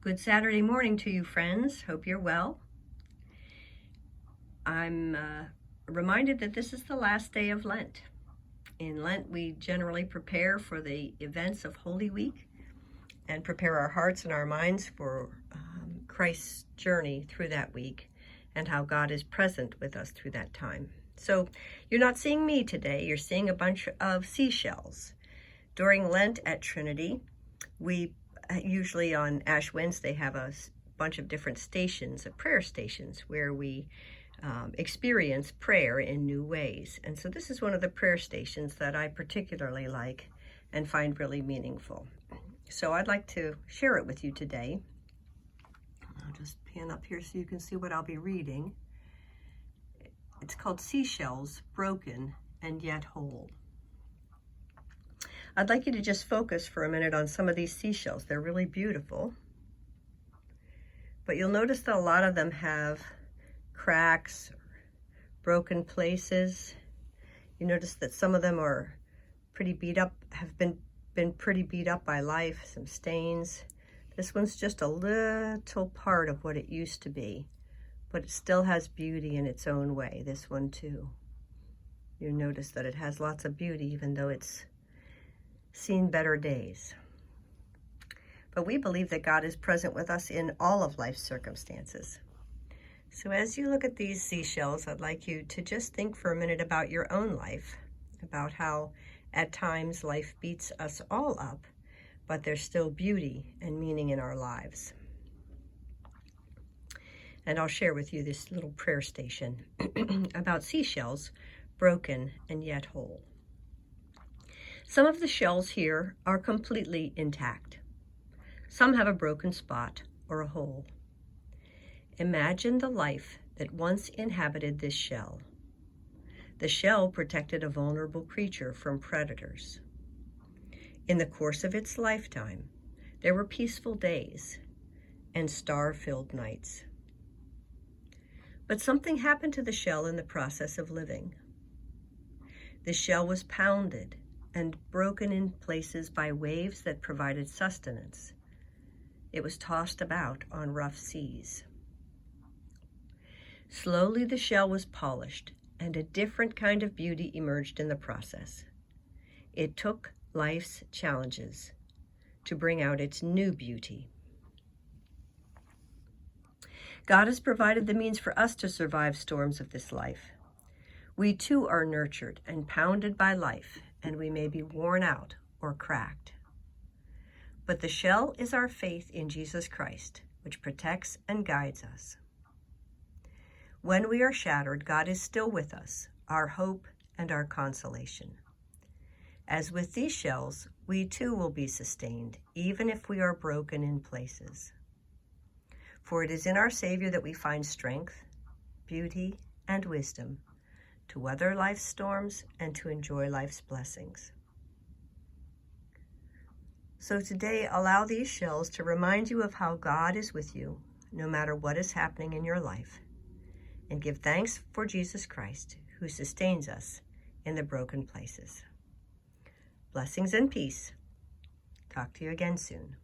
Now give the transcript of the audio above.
Good Saturday morning to you, friends. Hope you're well. I'm reminded that this is the last day of Lent. In Lent, we generally prepare for the events of Holy Week and prepare our hearts and our minds for Christ's journey through that week and how God is present with us through that time. So you're not seeing me today, you're seeing a bunch of seashells. During Lent at Trinity, we usually on Ash Wednesday have a bunch of different stations, prayer stations, where we experience prayer in new ways. And so this is one of the prayer stations that I particularly like and find really meaningful. So I'd like to share it with you today. I'll just pan up here so you can see what I'll be reading. It's called Seashells, Broken and Yet Whole. I'd like you to just focus for a minute on some of these seashells. They're really beautiful. But you'll notice that a lot of them have cracks, broken places. You notice that some of them are pretty beat up, have been pretty beat up by life, some stains. This one's just a little part of what it used to be, but it still has beauty in its own way, this one too. You notice that it has lots of beauty even though it's seen better days. But we believe that God is present with us in all of life's circumstances. So as you look at these seashells, I'd like you to just think for a minute about your own life, about how at times life beats us all up, but there's still beauty and meaning in our lives. And I'll share with you this little prayer station about seashells, broken and yet whole. Some of the shells here are completely intact. Some have a broken spot or a hole. Imagine the life that once inhabited this shell. The shell protected a vulnerable creature from predators. In the course of its lifetime, there were peaceful days and star-filled nights. But something happened to the shell in the process of living. The shell was pounded and broken in places by waves that provided sustenance. It was tossed about on rough seas. Slowly the shell was polished, and a different kind of beauty emerged in the process. It took life's challenges to bring out its new beauty. God has provided the means for us to survive storms of this life. We too are nurtured and pounded by life, and we may be worn out or cracked. But the shell is our faith in Jesus Christ, which protects and guides us. When we are shattered, God is still with us, our hope and our consolation. As with these shells, we too will be sustained, even if we are broken in places. For it is in our Savior that we find strength, beauty, and wisdom to weather life's storms and to enjoy life's blessings. So today, allow these shells to remind you of how God is with you, no matter what is happening in your life, and give thanks for Jesus Christ, who sustains us in the broken places. Blessings and peace. Talk to you again soon.